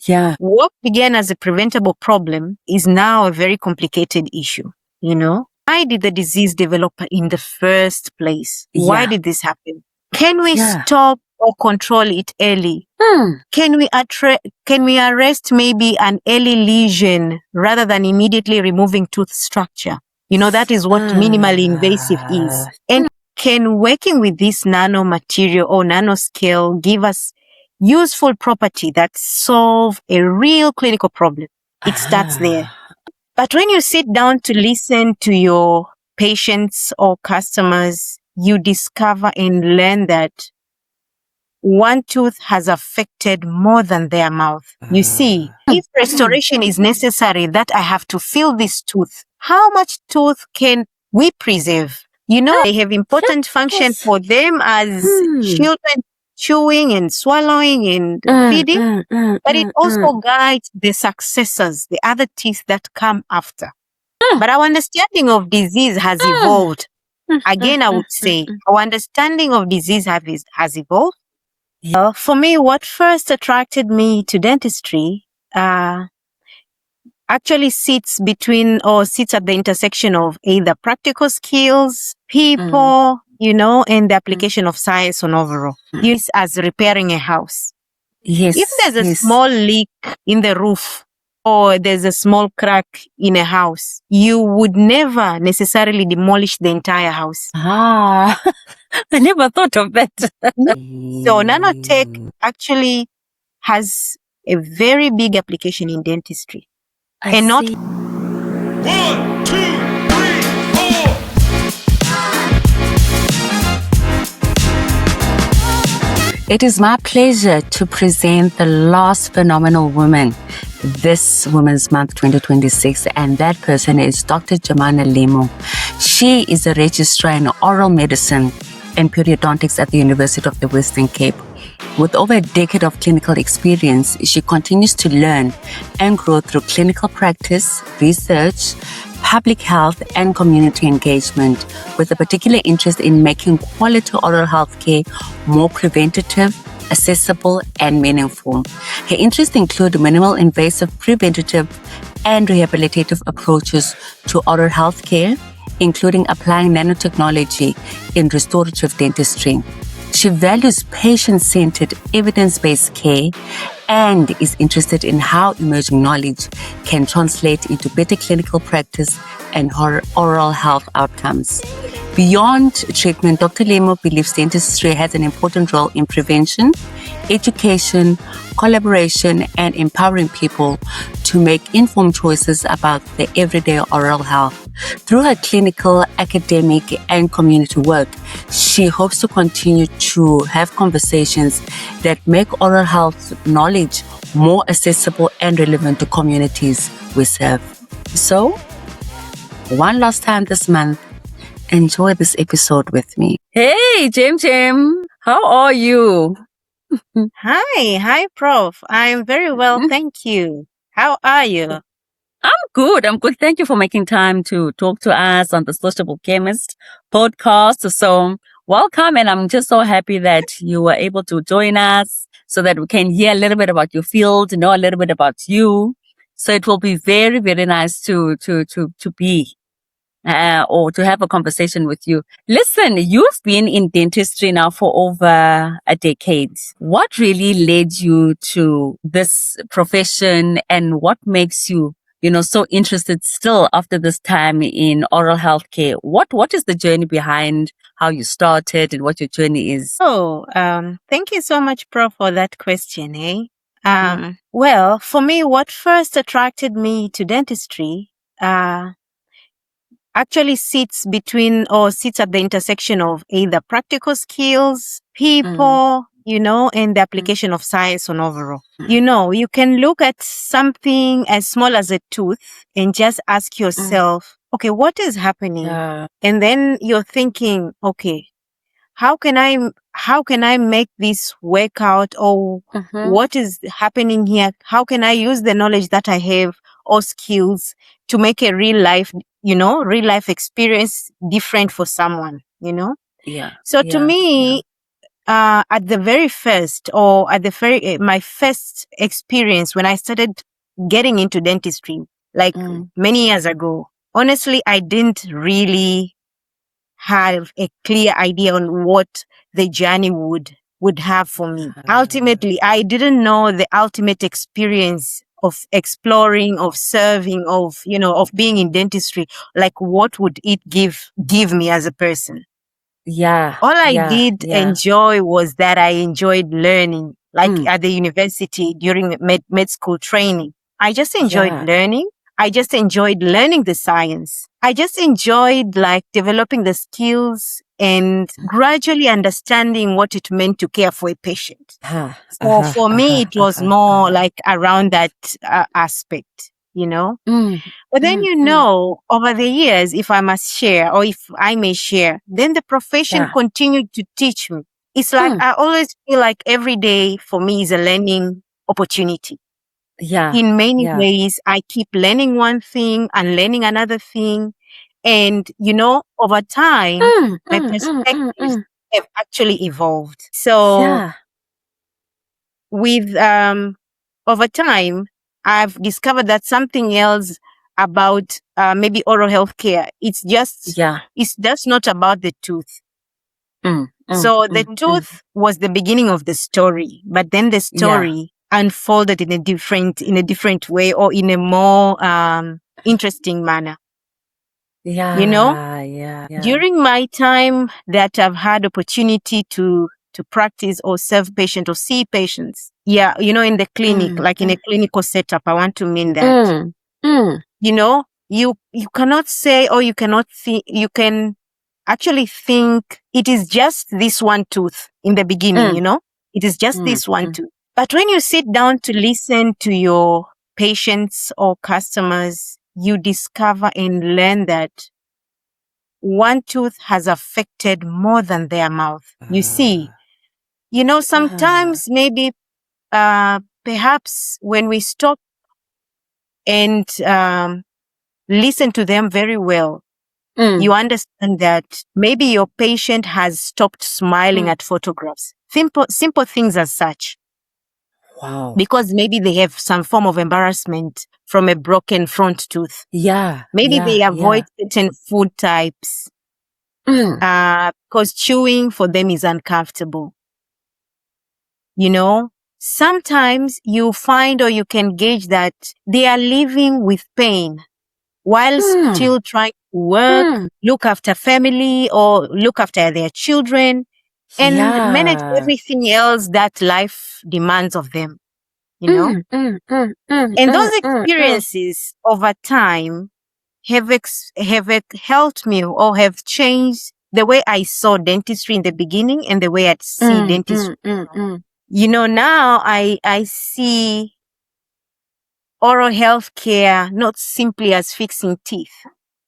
Yeah. What began as a preventable problem is now a very complicated issue, you know? Why did the disease develop in the first place? Why did this happen? Can we stop or control it early? Can we arrest maybe an early lesion rather than immediately removing tooth structure? You know, that is what minimally invasive is. And can working with this nanomaterial or nanoscale give us useful property that solve a real clinical problem? It starts there. But when you sit down to listen to your patients or customers, you discover and learn that one tooth has affected more than their mouth. You see, if restoration is necessary, that I have to fill this tooth, how much tooth can we preserve? You know, they have important function for them as children chewing and swallowing and feeding, but it also guides the successors, the other teeth that come after. But our understanding of disease has evolved. Again, I would say our understanding of disease has evolved. For me, what first attracted me to dentistry actually sits at the intersection of either practical skills, people, you know, and the application of science on overall. Use as repairing a house. Yes. If there's a small leak in the roof or there's a small crack in a house, you would never necessarily demolish the entire house. I never thought of that. So nanotech actually has a very big application in dentistry. I see. 1, 2, 3, 4. It is my pleasure to present the last phenomenal woman this Women's Month 2026, and that person is Dr. Germana Lyimo. She is a registrar in oral medicine and periodontics at the University of the Western Cape. With over a decade of clinical experience, she continues to learn and grow through clinical practice, research, public health, and community engagement, with a particular interest in making quality oral health care more preventative, accessible, and meaningful. Her interests include minimal invasive preventative and rehabilitative approaches to oral health care, including applying nanotechnology in restorative dentistry. She values patient-centered, evidence-based care and is interested in how emerging knowledge can translate into better clinical practice and oral health outcomes. Beyond treatment, Dr. Lyimo believes dentistry has an important role in prevention, education, collaboration, and empowering people to make informed choices about their everyday oral health. Through her clinical, academic, and community work, she hopes to continue to have conversations that make oral health knowledge more accessible and relevant to communities we serve. So, one last time this month, enjoy this episode with me. Hey, Jim, how are you? Hi, Prof. I'm very well, thank you. How are you? I'm good. Thank you for making time to talk to us on the Sociable Chemist podcast. So welcome. And I'm just so happy that you were able to join us so that we can hear a little bit about your field, know a little bit about you. So it will be very, very nice to be or to have a conversation with you. Listen, you've been in dentistry now for over a decade. What really led you to this profession, and what makes you, so interested still after this time in oral health care? What is the journey behind how you started and what your journey is? Thank you so much, Prof, for that question, Well, for me, what first attracted me to dentistry, actually sits at the intersection of either practical skills, people, and the application of science on overall. You can look at something as small as a tooth and just ask yourself, okay, what is happening? And then you're thinking, okay, how can I make this work out, or what is happening here? How can I use the knowledge that I have or skills to make a real life experience different for someone, Yeah. So to me, at the very first, or at the very my first experience when I started getting into dentistry, like many years ago, honestly, I didn't really have a clear idea on what the journey would have for me. Ultimately, I didn't know the ultimate experience of exploring, of serving, of, you know, of being in dentistry. Like, what would it give me as a person? Yeah. All I did enjoy was that I enjoyed learning, like at the university during med school training. I just enjoyed learning. I just enjoyed learning the science. I just enjoyed like developing the skills and gradually understanding what it meant to care for a patient. So for me, it was more like around that aspect, you know? But then, you know, over the years, if I must share, or if I may share, then the profession continued to teach me. It's like I always feel like every day for me is a learning opportunity. In many ways, I keep learning one thing and learning another thing. And, you know, over time, my perspectives have actually evolved. So with over time, I've discovered that something else about maybe oral health care. It's just not about the tooth. So the tooth was the beginning of the story, but then the story unfolded in a different way, or in a more interesting manner. You know, during my time that I've had opportunity to practice or serve patients or see patients. Yeah, you know, in the clinic, like in a clinical setup, I want to mean that. You know, you cannot say, or you cannot think, you can actually think it is just this one tooth in the beginning, you know? It is just this one tooth. But when you sit down to listen to your patients or customers, you discover and learn that one tooth has affected more than their mouth. You see, you know, sometimes maybe perhaps when we stop and listen to them very well, you understand that maybe your patient has stopped smiling at photographs. Simple things as such. Wow. Because maybe they have some form of embarrassment from a broken front tooth. Maybe they avoid certain food types. Because chewing for them is uncomfortable. You know, sometimes you find, or you can gauge that they are living with pain while still trying to work, look after family, or look after their children, and manage everything else that life demands of them, you know? And those experiences over time have helped me, or have changed the way I saw dentistry in the beginning and the way I see dentistry. You know, now I see oral health care not simply as fixing teeth.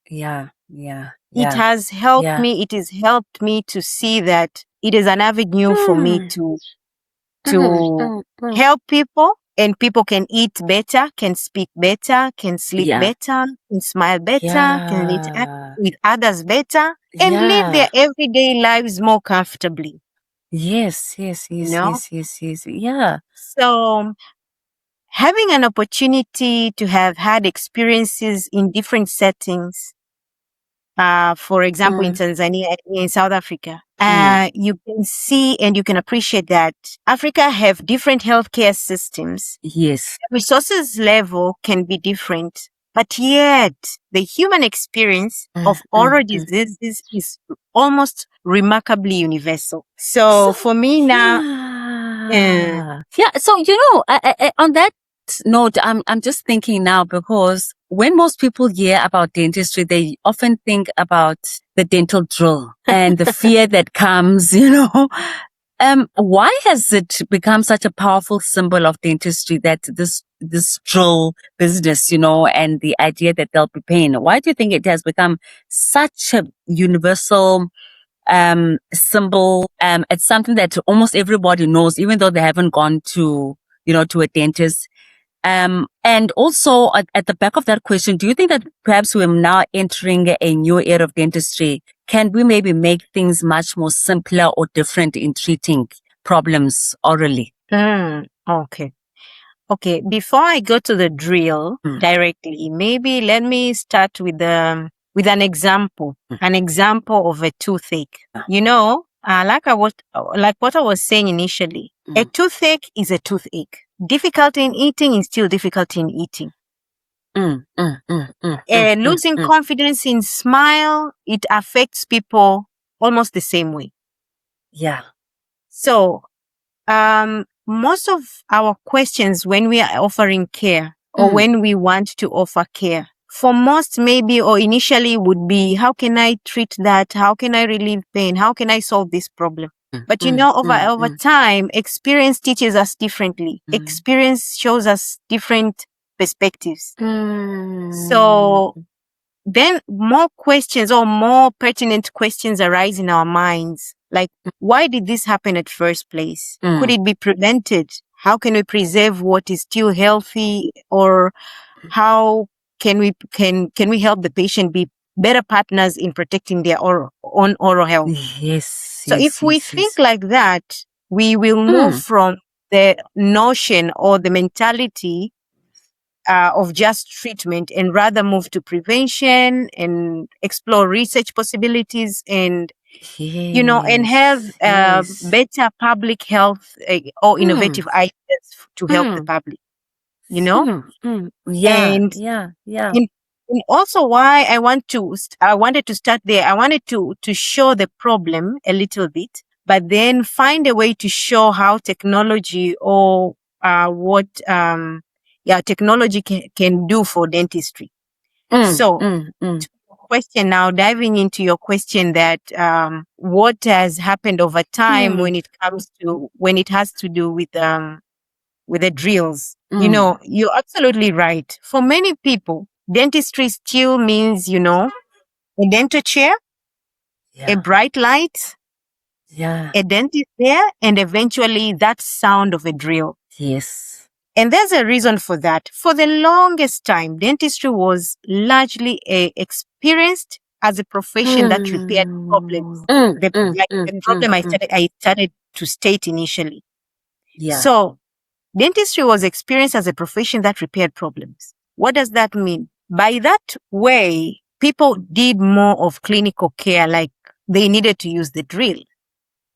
It has helped me. It has helped me to see that it is an avenue for me to help people, and people can eat better, can speak better, can sleep better, can smile better, can interact with others better, and live their everyday lives more comfortably. Yes. Yeah. So having an opportunity to have had experiences in different settings, for example, in Tanzania, in South Africa, you can see and you can appreciate that Africa have different healthcare systems. Yes. Resources level can be different, but yet the human experience of oral diseases is almost remarkably universal. So for me now, so you know, on that note, I'm just thinking now, because when most people hear about dentistry, they often think about the dental drill and the fear that comes, you know. Why has it become such a powerful symbol of dentistry, that this drill business, you know, and the idea that there'll be pain? Why do you think it has become such a universal symbol? It's something that almost everybody knows, even though they haven't gone to, you know, to a dentist. And also at the back of that question, do you think that perhaps we're now entering a new era of dentistry? Can we maybe make things much more simpler or different in treating problems orally? Okay. Okay. Before I go to the drill directly, maybe let me start with an example, an example of a toothache. You know, like what I was saying initially, a toothache is a toothache. Difficulty in eating is still difficulty in eating. Losing confidence in smile, it affects people almost the same way. Yeah. So, most of our questions when we are offering care or when we want to offer care, for most maybe or initially would be, how can I treat that? How can I relieve pain? How can I solve this problem? But you know, over time, experience teaches us differently. Experience shows us different perspectives. So then more questions or more pertinent questions arise in our minds. Like, why did this happen at first place? Could it be prevented? How can we preserve what is still healthy? Or how can we help the patient be better partners in protecting their own oral health? Yes. So if we think like that, we will move from the notion or the mentality of just treatment and rather move to prevention and explore research possibilities and, you know, and have better public health or innovative ideas to help the public, you know? Yeah. And, Yeah. and also why I wanted to start there. I wanted to show the problem a little bit, but then find a way to show how technology or what technology can do for dentistry. So, question now, diving into your question that what has happened over time when it has to do with the drills. You know, you're absolutely right. For many people, dentistry still means, you know, a dental chair, a bright light, a dentist there, and eventually that sound of a drill. Yes. And there's a reason for that. For the longest time, dentistry was largely experienced as a profession that repaired problems. The problem I started to state initially. Yeah. So dentistry was experienced as a profession that repaired problems. What does that mean? By that way, people did more of clinical care, like they needed to use the drill.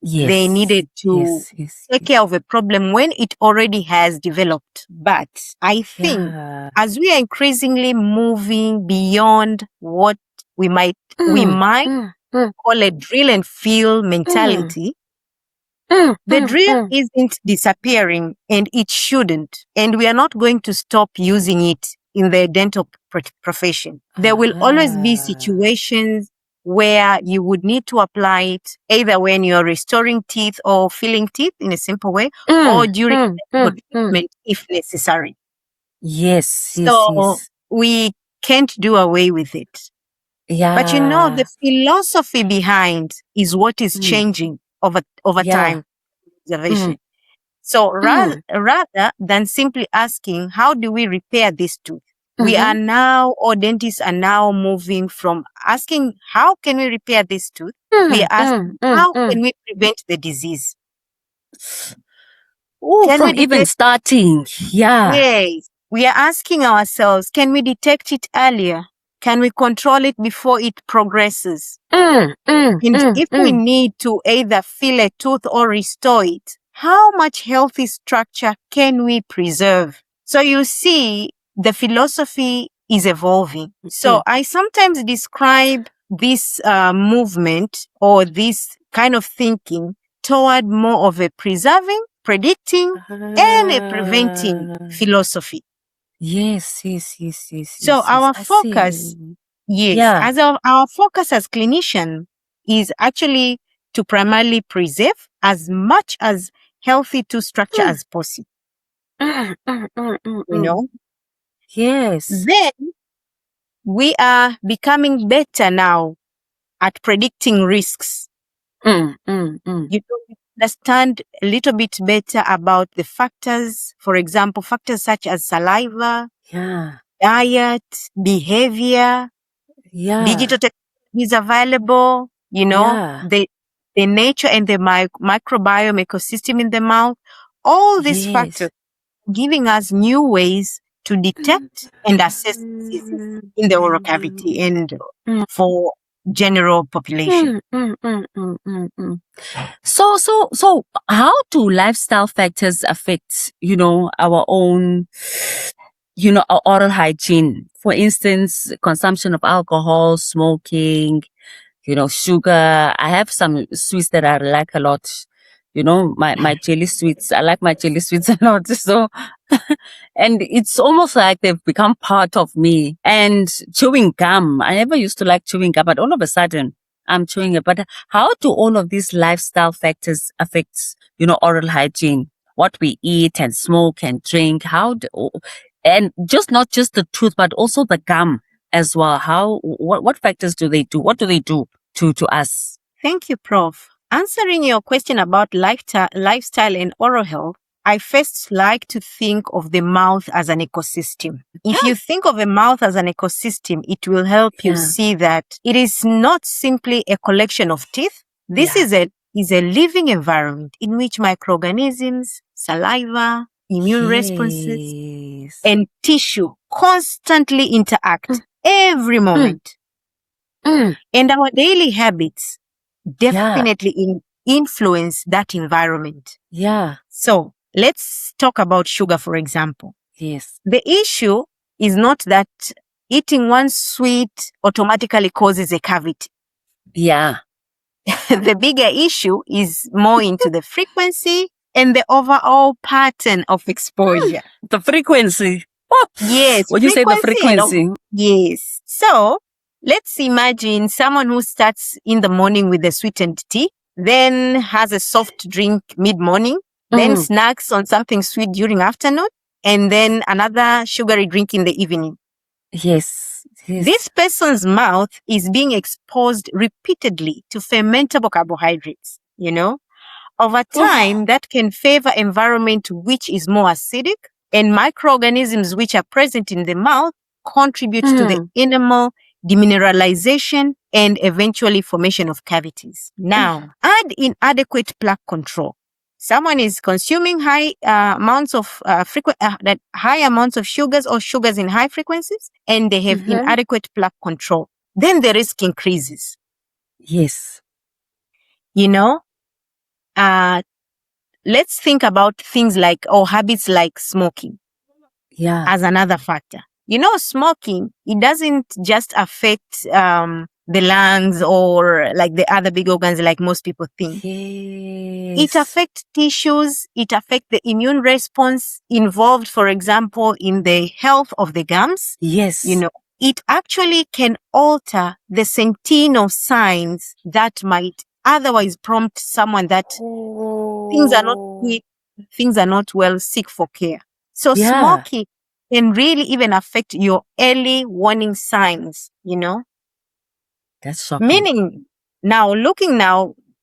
Yes. They needed to take care of a problem when it already has developed. But I think as we are increasingly moving beyond what we might call a drill and feel mentality, the drill isn't disappearing and it shouldn't. And we are not going to stop using it in the dental profession. There will always be situations where you would need to apply it either when you're restoring teeth or filling teeth in a simple way or during treatment if necessary. So we can't do away with it. Yeah. But you know, the philosophy behind is what is changing over time. Observation. So rather than simply asking, how do we repair this tooth? We are now, or dentists are now moving from asking, how can we repair this tooth? We are asking, how can we prevent the disease? From even starting. Yeah. Yes. We are asking ourselves, can we detect it earlier? Can we control it before it progresses? And if we need to either fill a tooth or restore it, how much healthy structure can we preserve? So you see, the philosophy is evolving. So I sometimes describe this movement or this kind of thinking toward more of a preserving, predicting, and a preventing philosophy. Yes. So our focus, our focus as clinician is actually to primarily preserve as much as healthy tooth structure as possible. You know? Yes. Then we are becoming better now at predicting risks. You understand a little bit better about the factors, for example, factors such as saliva, diet, behavior, digital technology is available, the nature and the microbiome ecosystem in the mouth, all these factors giving us new ways to detect and assess diseases in the oral cavity and for general population. So how do lifestyle factors affect, our own, our oral hygiene? For instance, consumption of alcohol, smoking, sugar. I have some sweets that I like a lot. My jelly sweets. I like my jelly sweets a lot. So, and it's almost like they've become part of me. And chewing gum. I never used to like chewing gum, but all of a sudden I'm chewing it. But how do all of these lifestyle factors affect, oral hygiene? What we eat and smoke and drink. And not just the tooth, but also the gum as well. What factors do they do? What do they do to us? Thank you, Prof. Answering your question about lifestyle and oral health, I first like to think of the mouth as an ecosystem. If you think of a mouth as an ecosystem, it will help you see that it is not simply a collection of teeth. This is a living environment in which microorganisms, saliva, immune responses, and tissue constantly interact every moment. And our daily habits definitely influence that environment. So let's talk about sugar, for example. The issue is not that eating one sweet automatically causes a cavity. The bigger issue is more into the frequency and the overall pattern of exposure. The frequency. Yes. When you say the frequency. Yes. So let's imagine someone who starts in the morning with a sweetened tea, then has a soft drink mid-morning, then snacks on something sweet during afternoon, and then another sugary drink in the evening. This person's mouth is being exposed repeatedly to fermentable carbohydrates, Over time, that can favor environment which is more acidic, and microorganisms which are present in the mouth contribute to the enamel demineralization and eventually formation of cavities. Now, add inadequate plaque control. Someone is consuming high amounts of high amounts of sugars or sugars in high frequencies, and they have inadequate plaque control. Then the risk increases. Let's think about things like habits like smoking. As another factor. Smoking, it doesn't just affect the lungs or like the other big organs like most people think. It affects tissues, it affects the immune response involved, for example, in the health of the gums. It actually can alter the sentinel signs that might otherwise prompt someone that things are not well, seek for care. So smoking can really even affect your early warning signs, That's shocking. Meaning, looking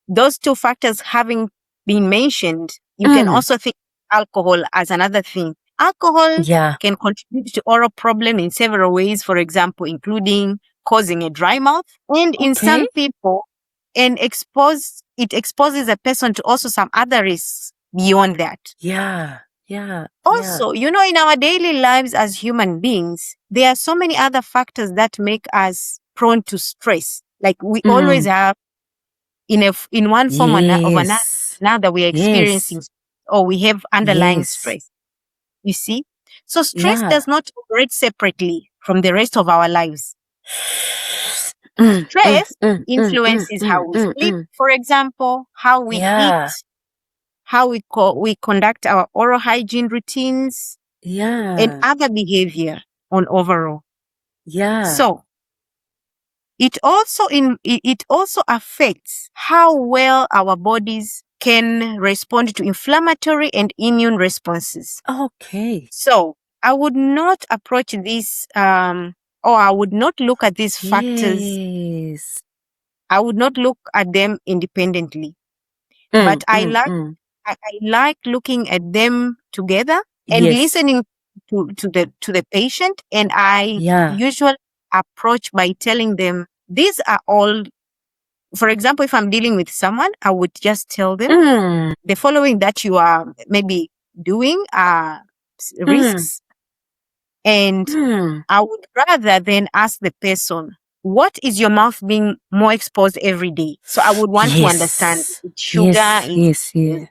those two factors having been mentioned, you can also think alcohol as another thing. Alcohol can contribute to oral problem in several ways, for example, including causing a dry mouth. And in some people, it exposes a person to also some other risks beyond that. Also, in our daily lives as human beings, there are so many other factors that make us prone to stress. Like we always have in one form or another, now that we are experiencing or we have underlying stress. You see? So stress does not operate separately from the rest of our lives. Stress influences how we sleep, for example, how we eat, how we conduct our oral hygiene routines, and other behavior on overall. So it also affects how well our bodies can respond to inflammatory and immune responses. So I would not approach this or I would not look at these factors. I would not look at them independently. but I like looking at them together and listening to the patient. And I usually approach by telling them, these are all, for example, if I'm dealing with someone, I would just tell them the following that you are maybe doing are risks. And I would rather then ask the person, what is your mouth being more exposed every day? So I would want to understand, is it sugar, is it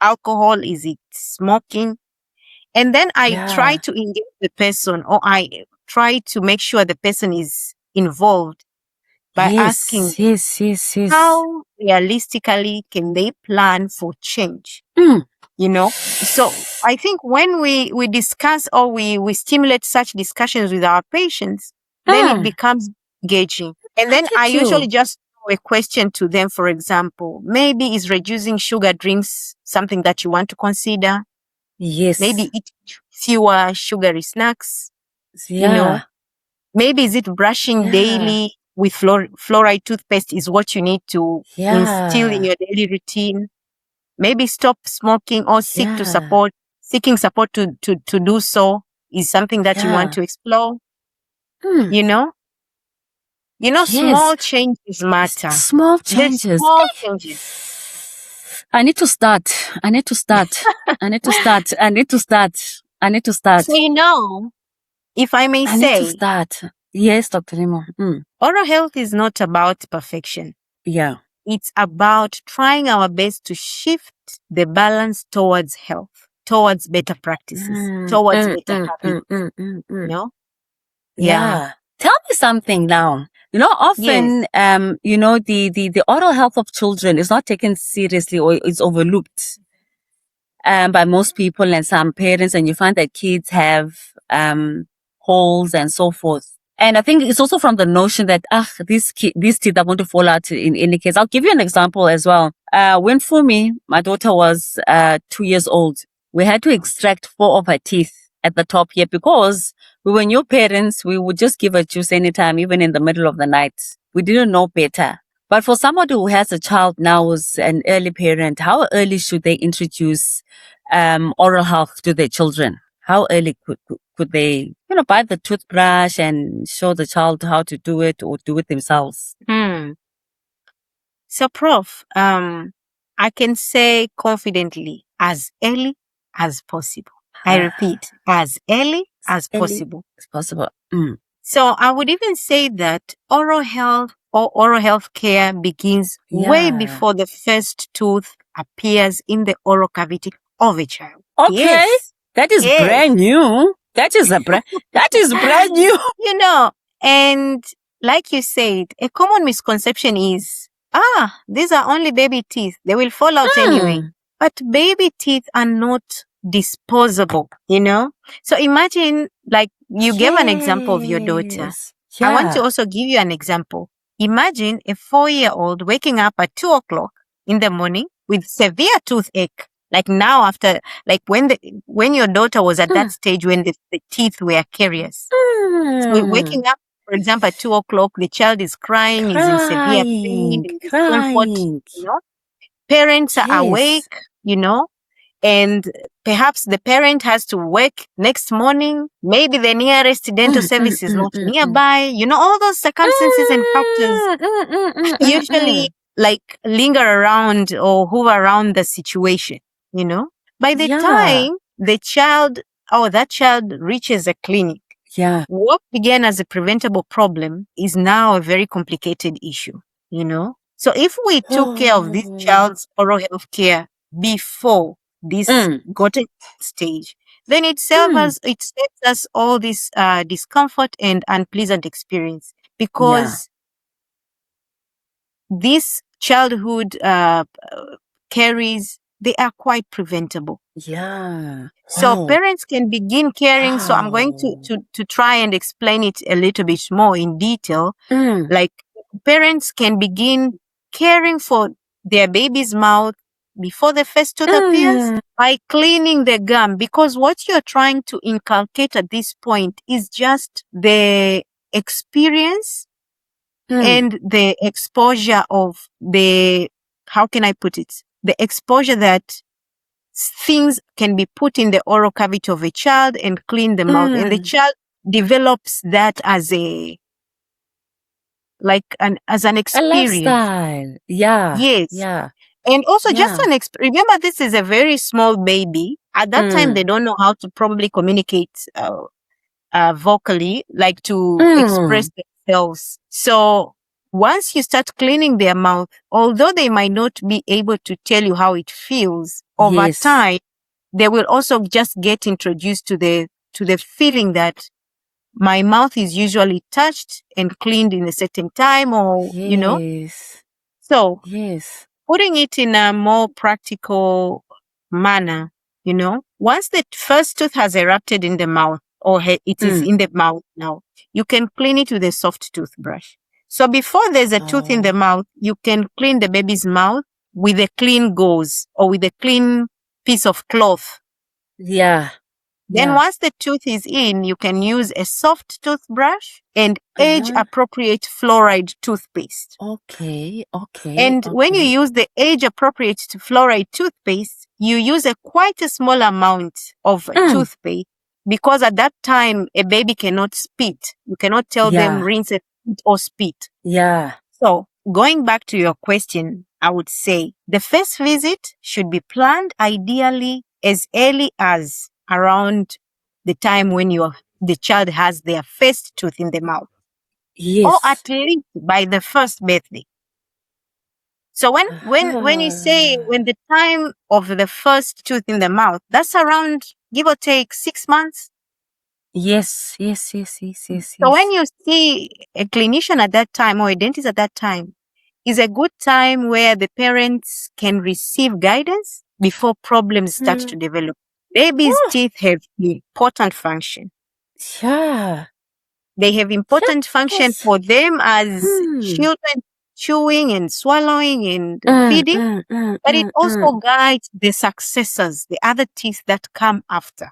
alcohol, is it smoking? And then I try to engage the person, or I try to make sure the person is involved by asking how realistically can they plan for change? You know, so I think when we discuss or we stimulate such discussions with our patients, then it becomes engaging. And then I usually just throw a question to them. For example, maybe is reducing sugar drinks something that you want to consider? Maybe eat fewer sugary snacks. You know, maybe is it brushing daily with fluoride toothpaste is what you need to instill in your daily routine. Maybe stop smoking or seeking support to do so is something that you want to explore. You know, small changes matter. Small changes. There's small changes. I need to start. So, if I may say, need to start. Yes, Dr. Lyimo. Oral health is not about perfection. Yeah. It's about trying our best to shift the balance towards health, towards better practices, towards better habits. Yeah. Tell me something now. Often, the oral health of children is not taken seriously or it's overlooked by most people and some parents, and you find that kids have holes and so forth. And I think it's also from the notion that, these teeth are going to fall out in any case. I'll give you an example as well. When Fumi, my daughter, was 2 years old, we had to extract 4 of her teeth at the top here because we were new parents. We would just give her juice anytime, even in the middle of the night. We didn't know better. But for somebody who has a child now, who's an early parent, how early should they introduce oral health to their children? How early could they, buy the toothbrush and show the child how to do it or do it themselves? So, Prof, I can say confidently, as early as possible. I repeat, as early as possible. So I would even say that oral health or oral health care begins way before the first tooth appears in the oral cavity of a child. Okay. That is brand new. That is brand new. And like you said, a common misconception is, these are only baby teeth. They will fall out anyway. But baby teeth are not disposable, So imagine, like you gave an example of your daughter. I want to also give you an example. Imagine a 4-year-old waking up at 2:00 in the morning with severe toothache. Like now after, like when your daughter was at that stage when the teeth were carriers. So waking up, for example, at 2:00, the child is crying, is in severe pain, in discomfort, Parents are awake, and perhaps the parent has to work next morning. Maybe the nearest dental service is not nearby. All those circumstances and factors usually like linger around or hover around the situation, By the time the child or that child reaches a clinic, what began as a preventable problem is now a very complicated issue, So if we took care of this child's oral health care before this got to stage, then it saves us all this discomfort and unpleasant experience because this childhood caries, they are quite preventable. So parents can begin caring. So I'm going to try and explain it a little bit more in detail. Like parents can begin caring for their baby's mouth before the first tooth appears by cleaning the gum, because what you're trying to inculcate at this point is just the experience and the exposure of the how can I put it? The exposure that things can be put in the oral cavity of a child and clean the mouth. And the child develops that as an experience. A lifestyle. Yeah. Yes. Yeah. And also just remember, this is a very small baby. At that time, they don't know how to probably communicate vocally, like to express themselves. So once you start cleaning their mouth, although they might not be able to tell you how it feels, over time, they will also just get introduced to the feeling that my mouth is usually touched and cleaned in a certain time, or, you know. So putting it in a more practical manner, you know, once the first tooth has erupted in the mouth, or it is in the mouth now, you can clean it with a soft toothbrush. So before there's a tooth in the mouth, you can clean the baby's mouth with a clean gauze or with a clean piece of cloth. Then once the tooth is in, you can use a soft toothbrush and age-appropriate fluoride toothpaste. And when you use the age-appropriate fluoride toothpaste, you use quite a small amount of toothpaste, because at that time, a baby cannot spit. You cannot tell them rinse it or spit. So going back to your question, I would say the first visit should be planned ideally as early as around the time when the child has their first tooth in the mouth. Or at least by the first birthday. So when you say when the time of the first tooth in the mouth, that's around, give or take, 6 months. Yes. So when you see a clinician at that time or a dentist at that time, is a good time where the parents can receive guidance before problems start to develop. Babies' teeth have important function. They have important function for them as children chewing and swallowing and feeding, but it also guides the successors, the other teeth that come after.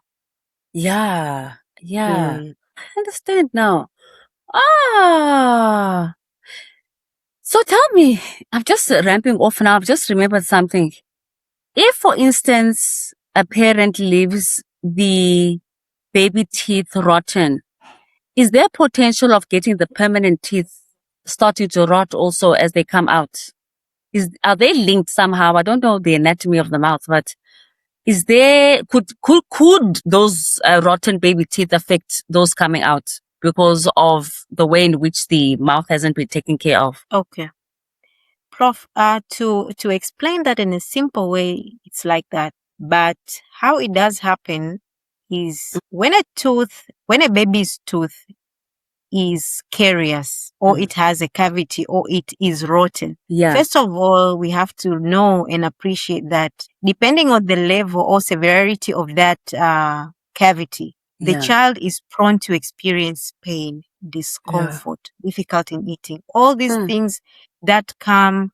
I understand now. So tell me, I'm just ramping off now. I've just remembered something. If, for instance, a parent leaves the baby teeth rotten, is there potential of getting the permanent teeth starting to rot also as they come out? Are they linked somehow? I don't know the anatomy of the mouth, but is there, could those rotten baby teeth affect those coming out because of the way in which the mouth hasn't been taken care of? Okay. Prof, to explain that in a simple way, it's like that. But how it does happen is when a baby's tooth is carious, or it has a cavity, or it is rotten. First of all, we have to know and appreciate that depending on the level or severity of that cavity, the child is prone to experience pain, discomfort, difficulty in eating. All these things that come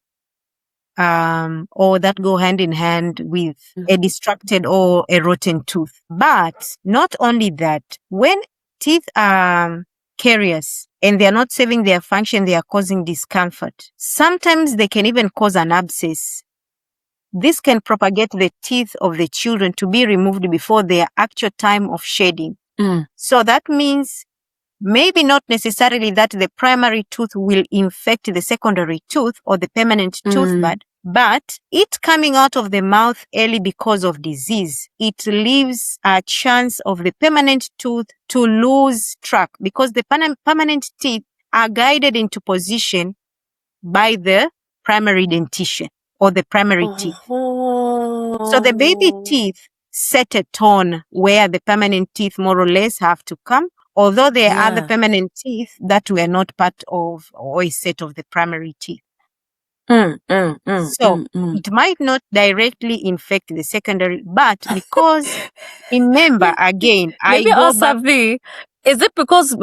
or that go hand in hand with a distracted or a rotten tooth. But not only that, when teeth are carious and they are not serving their function, they are causing discomfort. Sometimes they can even cause an abscess. This can propagate the teeth of the children to be removed before their actual time of shedding. So that means maybe not necessarily that the primary tooth will infect the secondary tooth or the permanent tooth bud, but it coming out of the mouth early because of disease, it leaves a chance of the permanent tooth to lose track, because the permanent teeth are guided into position by the primary dentition or the primary teeth. So the baby teeth set a tone where the permanent teeth more or less have to come, although there are the permanent teeth that were not part of or a set of the primary teeth. It might not directly infect the secondary, but because, remember again, Maybe something. Is it because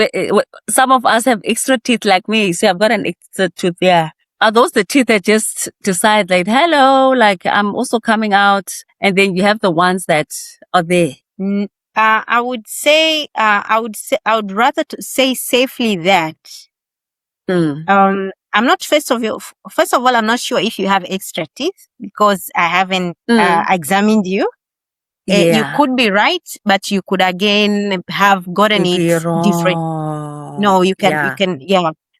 some of us have extra teeth like me? See, I've got an extra tooth there. Are those the teeth that just decide like, hello, like I'm also coming out, and then you have the ones that are there? I would rather say safely that I'm not, first of all, I'm not sure if you have extra teeth because I haven't examined you. You could be right, but you could again have gotten Could be it different. wrong. No, you can,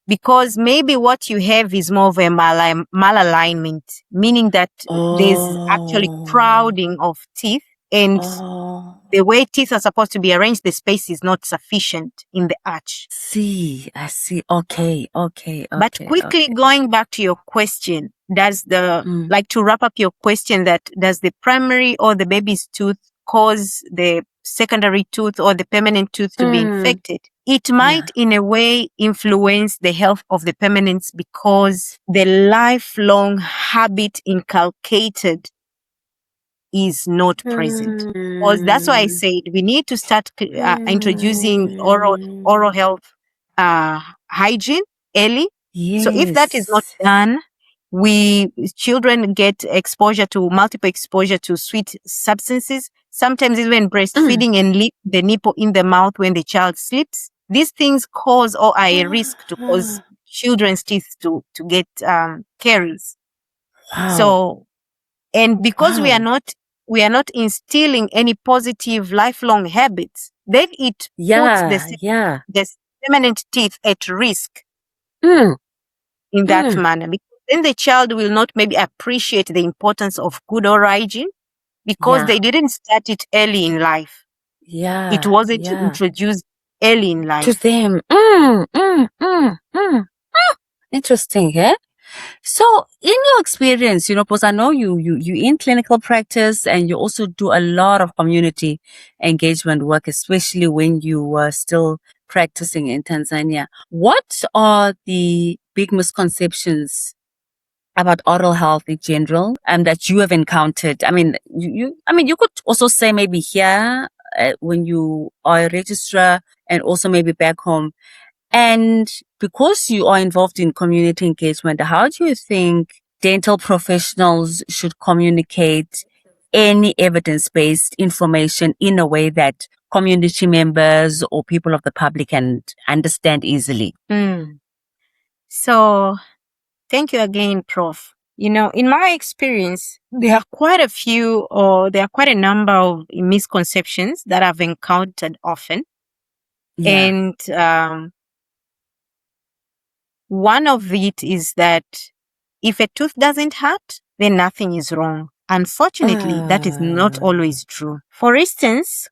because maybe what you have is more of a malalignment, meaning that there's actually crowding of teeth, and the way teeth are supposed to be arranged, the space is not sufficient in the arch. I see. Okay. But quickly going back to your question, like to wrap up your question, that does the primary or the baby's tooth cause the secondary tooth or the permanent tooth to be infected? It might in a way influence the health of the permanents because the lifelong habit inculcated is not present. Because that's why I said we need to start introducing oral health hygiene early. So if that is not done, children get multiple exposure to sweet substances, sometimes even breastfeeding and the nipple in the mouth when the child sleeps. These things cause or are a risk to cause children's teeth to get caries. Wow. So, and because we are not instilling any positive lifelong habits, then it puts the permanent teeth at risk in that manner. Because then the child will not maybe appreciate the importance of good oral hygiene because they didn't start it early in life. It wasn't introduced early in life. To them. Interesting, eh? So, in your experience, because I know you in clinical practice and you also do a lot of community engagement work, especially when you were still practicing in Tanzania. What are the big misconceptions about oral health in general that you have encountered? I mean, you could also say maybe here when you are a registrar and also maybe back home. And because you are involved in community engagement, how do you think dental professionals should communicate any evidence-based information in a way that community members or people of the public can understand easily? So, thank you again, Prof. In my experience, there are quite a number of misconceptions that I've encountered often. And one of it is that if a tooth doesn't hurt, then nothing is wrong. Unfortunately, that is not always true. For instance,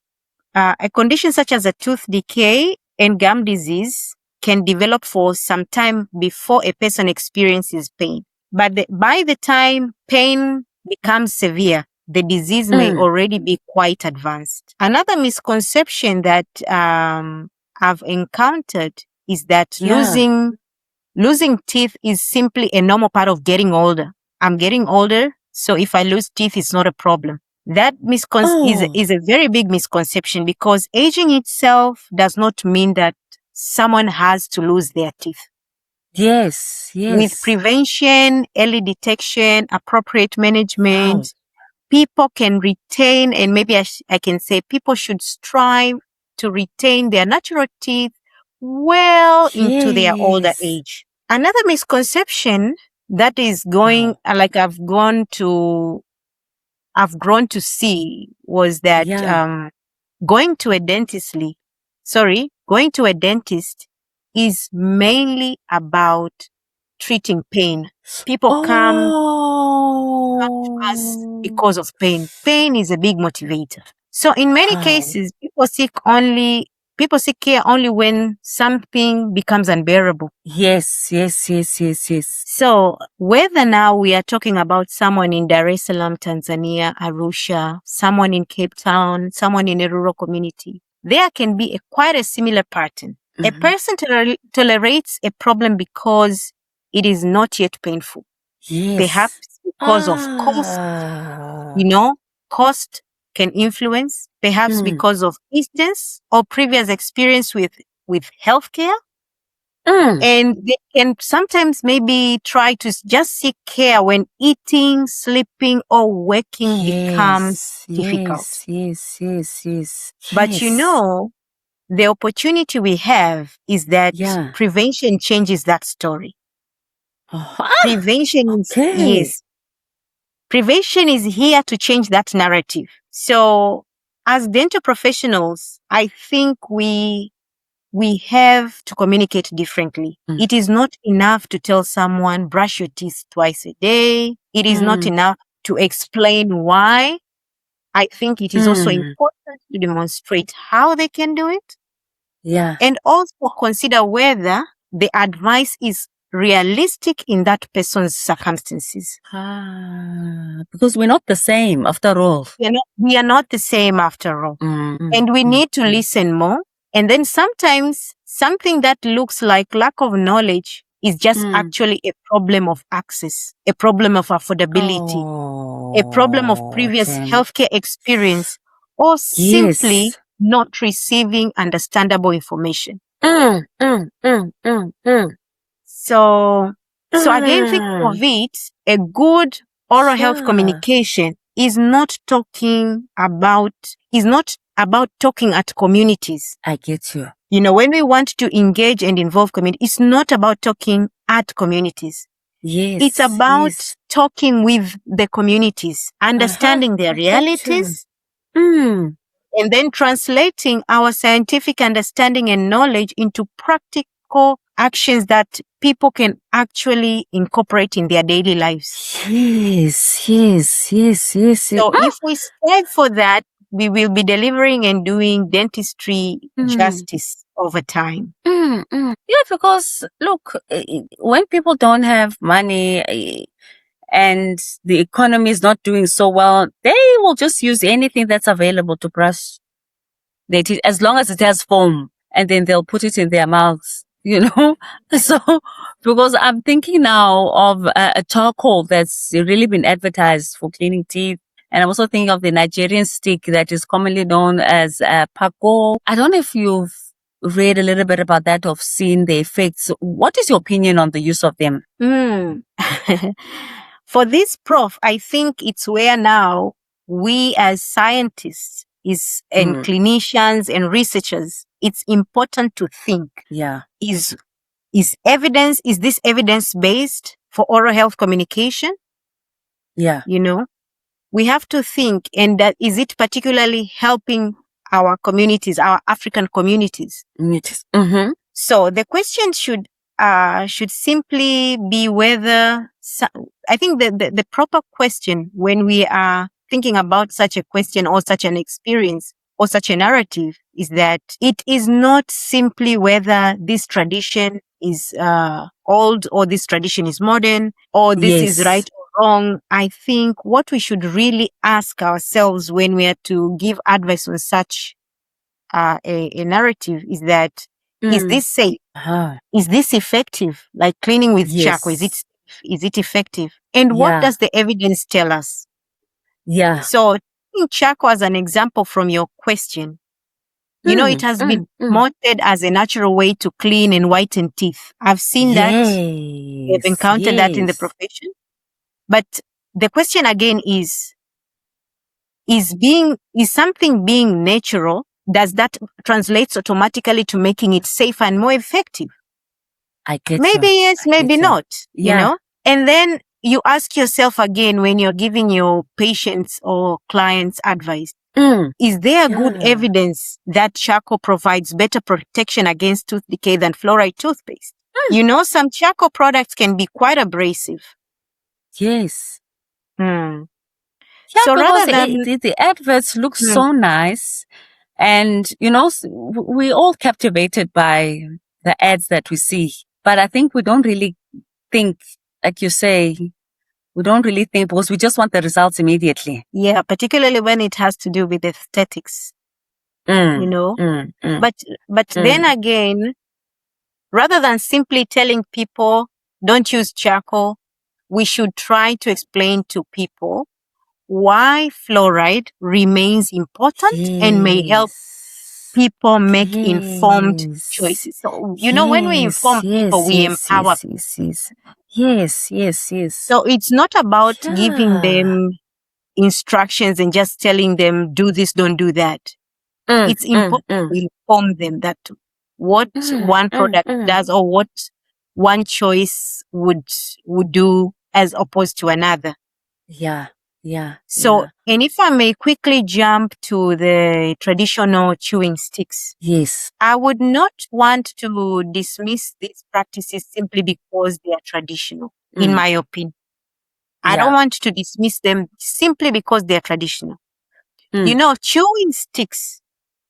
a condition such as a tooth decay and gum disease can develop for some time before a person experiences pain. But by the time pain becomes severe, the disease may already be quite advanced. Another misconception that I've encountered is that losing teeth is simply a normal part of getting older. I'm getting older, so if I lose teeth, it's not a problem. That is a very big misconception because aging itself does not mean that someone has to lose their teeth. Yes. With prevention, early detection, appropriate management, people can retain, and maybe I can say people should strive to retain their natural teeth well into their older age. Another misconception that is going, like I've grown to see, was that going to a dentist is mainly about treating pain. People come to us because of pain. Pain is a big motivator. So in many cases, people seek care only when something becomes unbearable. Yes. So whether now we are talking about someone in Dar es Salaam, Tanzania, Arusha, someone in Cape Town, someone in a rural community, there can be quite a similar pattern. A person tolerates a problem because it is not yet painful. Perhaps because of cost, cost can influence, perhaps because of distance or previous experience with healthcare. And they can sometimes maybe try to just seek care when eating, sleeping, or working becomes difficult. Yes. But the opportunity we have is that prevention changes that story. Prevention is, yes. Prevention is here to change that narrative. So as dental professionals, I think we have to communicate differently. It is not enough to tell someone, brush your teeth twice a day. It is not enough to explain why. I think it is also important to demonstrate how they can do it. Yeah. And also consider whether the advice is realistic in that person's circumstances. Because we're not the same after all. We are not the same after all. And we need to listen more. And then sometimes something that looks like lack of knowledge is just actually a problem of access, a problem of affordability, a problem of previous healthcare experience, or simply not receiving understandable information. So again, think of it, a good oral health communication is not about talking at communities. I get you. When we want to engage and involve community, it's not about talking at communities. Yes. It's about talking with the communities, understanding their realities, and then translating our scientific understanding and knowledge into practical actions that people can actually incorporate in their daily lives. Yes. So if we strive for that, we will be delivering and doing dentistry justice over time. Yeah, because look, when people don't have money and the economy is not doing so well, they will just use anything that's available to brush their teeth, as long as it has foam, and then they'll put it in their mouths, So, because I'm thinking now of a charcoal that's really been advertised for cleaning teeth. And I'm also thinking of the Nigerian stick that is commonly known as pako. I don't know if you've read a little bit about that or seen the effects. What is your opinion on the use of them? For this, Prof, I think it's where now we as scientists and clinicians and researchers, it's important to think. Yeah. Is this evidence-based for oral health communication? Yeah. We have to think, and that is it particularly helping our communities, our African communities? So the question should simply be whether, I think the proper question when we are thinking about such a question or such an experience or such a narrative is that it is not simply whether this tradition is old or this tradition is modern or this is right or wrong. I think what we should really ask ourselves when we are to give advice on such a narrative is that, is this safe? Is this effective? Like cleaning with charcoal, is it effective? And what does the evidence tell us? Yeah. So taking charcoal as an example from your question, it has been promoted as a natural way to clean and whiten teeth. I've seen that. We've encountered that in the profession. But the question again is something being natural, does that translate automatically to making it safer and more effective? I get maybe you. yes, maybe not, And then you ask yourself again when you're giving your patients or clients advice, is there good evidence that charcoal provides better protection against tooth decay than fluoride toothpaste? Some charcoal products can be quite abrasive. Yes. Yeah, so rather than the adverts look so nice, and we all captivated by the ads that we see, but I think we don't really think, like you say, we don't really think because we just want the results immediately. Yeah, particularly when it has to do with aesthetics. But then again, rather than simply telling people don't use charcoal, we should try to explain to people why fluoride remains important and may help people make informed choices. So, when we inform people, we empower people. Yes. So it's not about giving them instructions and just telling them, do this, don't do that. it's important to inform them that what one product does or what one choice would do as opposed to another. So, and if I may quickly jump to the traditional chewing sticks. Yes. I would not want to dismiss these practices simply because they are traditional, in my opinion. I don't want to dismiss them simply because they are traditional. You know, chewing sticks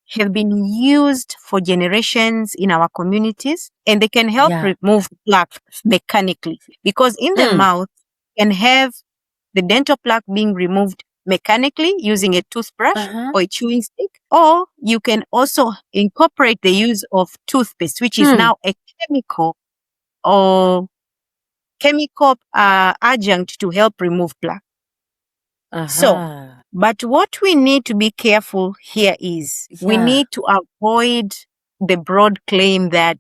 have been used for generations in our communities, and they can help remove plaque mechanically, because in the mouth can have the dental plaque being removed mechanically using a toothbrush or a chewing stick, or you can also incorporate the use of toothpaste, which is now a chemical adjunct to help remove plaque. So, but what we need to be careful here is we need to avoid the broad claim that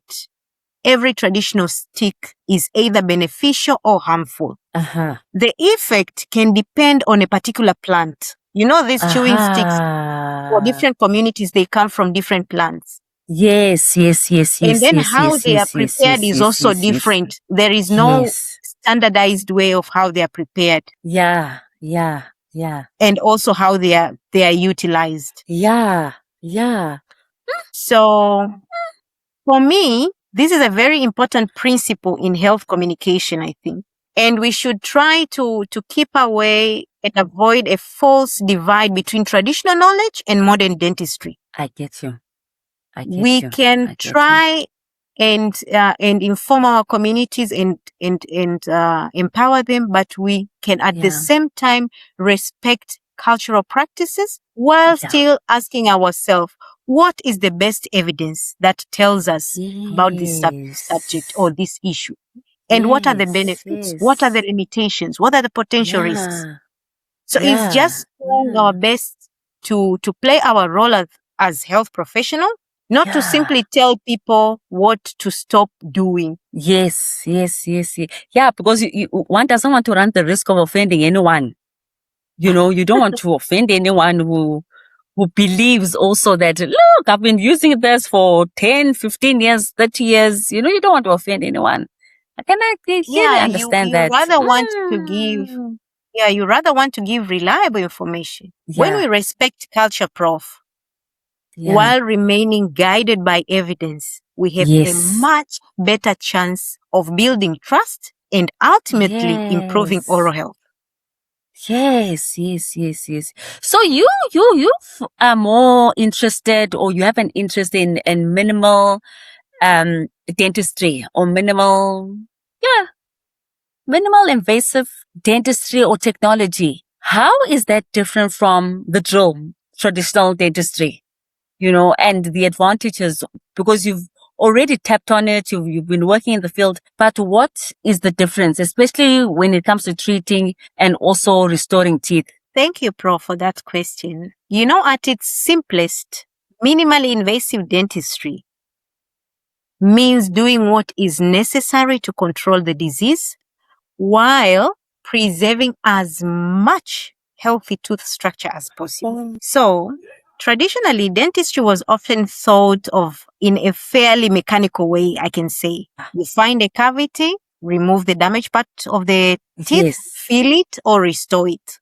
every traditional stick is either beneficial or harmful. The effect can depend on a particular plant. You know, these chewing sticks for different communities, they come from different plants. Yes. And then how they are prepared is also different. There is no standardized way of how they are prepared. And also how they are utilized. So for me, this is a very important principle in health communication, I think. And we should try to keep away and avoid a false divide between traditional knowledge and modern dentistry. I get you. We can try and inform our communities and empower them, but we can at the same time respect cultural practices while still asking ourselves, what is the best evidence that tells us about this subject or this issue? And what are the benefits? What are the limitations? What are the potential risks? So it's just doing our best to play our role as health professional, not to simply tell people what to stop doing. Yes. Yeah, because one doesn't want to run the risk of offending anyone. You know, you don't want to offend anyone who believes also that, look, I've been using this for 10, 15 years, 30 years. You know, you don't want to offend anyone. I can clearly understand that. You rather want to give reliable information. When we respect culture, Prof, while remaining guided by evidence, we have a much better chance of building trust and ultimately improving oral health. Yes. So you are more interested, or you have an interest in minimal dentistry or minimal invasive dentistry or technology. How is that different from the traditional dentistry? You know, and the advantages, because you've already tapped on it, you've been working in the field, but what is the difference, especially when it comes to treating and also restoring teeth? Thank you, Prof, for that question. You know, at its simplest, minimally invasive dentistry means doing what is necessary to control the disease while preserving as much healthy tooth structure as possible. So, traditionally, dentistry was often thought of in a fairly mechanical way, I can say. You find a cavity, remove the damaged part of the teeth, fill it or restore it.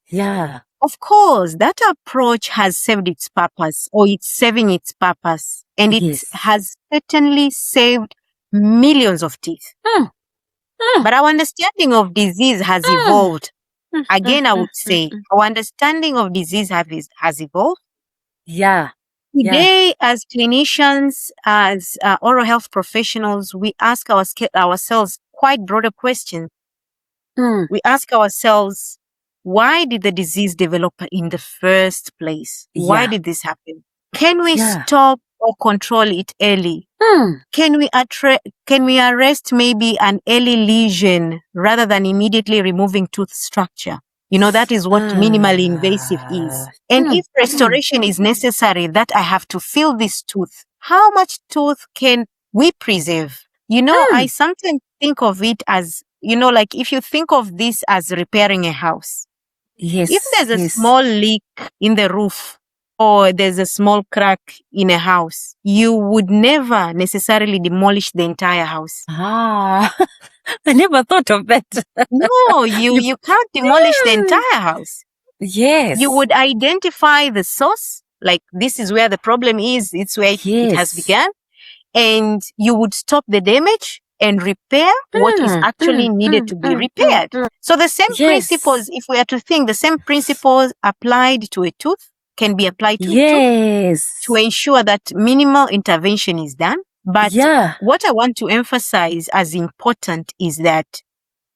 Of course, that approach has served its purpose, or it's serving its purpose, and it has certainly saved millions of teeth. But our understanding of disease has evolved. Again, I would say our understanding of disease has evolved. Today, as clinicians, as oral health professionals, we ask ourselves quite broader questions. We ask ourselves, why did the disease develop in the first place? Why did this happen? Can we stop or control it early? Can we arrest maybe an early lesion rather than immediately removing tooth structure? You know, that is what minimally invasive is. And if restoration is necessary, that I have to fill this tooth, how much tooth can we preserve? You know, I sometimes think of it as, you know, like if you think of this as repairing a house. If there's a small leak in the roof, or there's a small crack in a house, you would never necessarily demolish the entire house. I never thought of that. No, you can't demolish the entire house. Yes. You would identify the source, like this is where the problem is, it's where it has begun, and you would stop the damage and repair what is actually needed to be repaired. So the same principles, if we are to think, the same principles applied to a tooth can be applied to a tooth to ensure that minimal intervention is done. But what I want to emphasize as important is that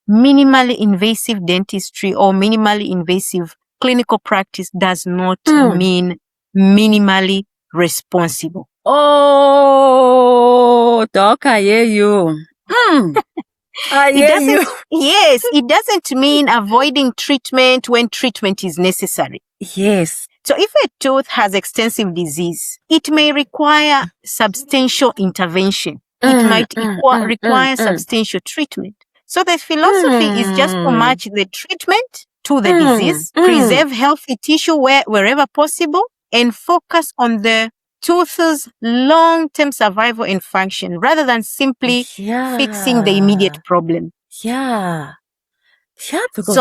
minimally invasive dentistry or minimally invasive clinical practice does not mean minimally responsible. Oh, Doc, I hear you. I hear you. Yes, it doesn't mean avoiding treatment when treatment is necessary. Yes. So if a tooth has extensive disease, it may require substantial intervention. It might require substantial treatment. So the philosophy is just to match the treatment to the disease, preserve healthy tissue wherever possible, and focus on the tooth's long-term survival and function rather than simply fixing the immediate problem. Because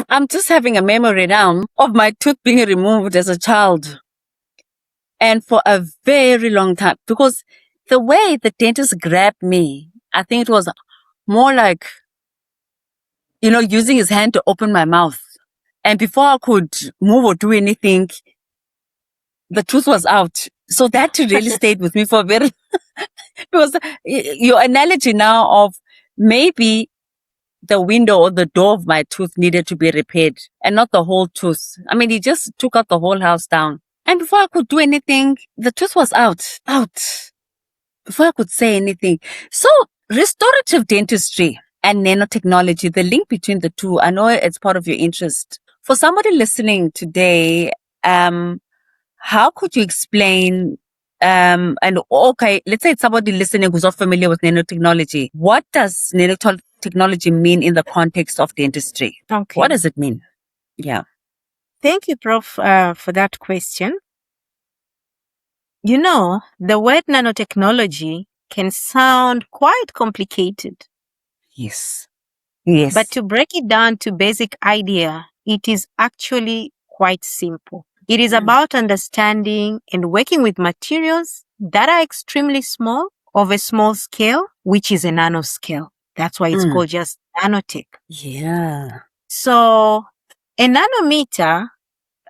I'm just having a memory now of my tooth being removed as a child. And for a very long time, because the way the dentist grabbed me, I think it was more like, using his hand to open my mouth. And before I could move or do anything, the tooth was out. So that really stayed with me for a very, because your analogy now of maybe the window or the door of my tooth needed to be repaired and not the whole tooth. I mean, he just took out the whole house down. And before I could do anything, the tooth was out. Before I could say anything. So restorative dentistry and nanotechnology, the link between the two, I know it's part of your interest. For somebody listening today, how could you explain, let's say it's somebody listening who's not familiar with nanotechnology. What does nanotechnology mean in the context of dentistry? Okay. What does it mean? Yeah. Thank you, Prof, for that question. The word nanotechnology can sound quite complicated. Yes. But to break it down to basic idea, it is actually quite simple. It is about understanding and working with materials that are extremely small, of a small scale, which is a nanoscale. That's why it's called just nanotech. Yeah. So a nanometer,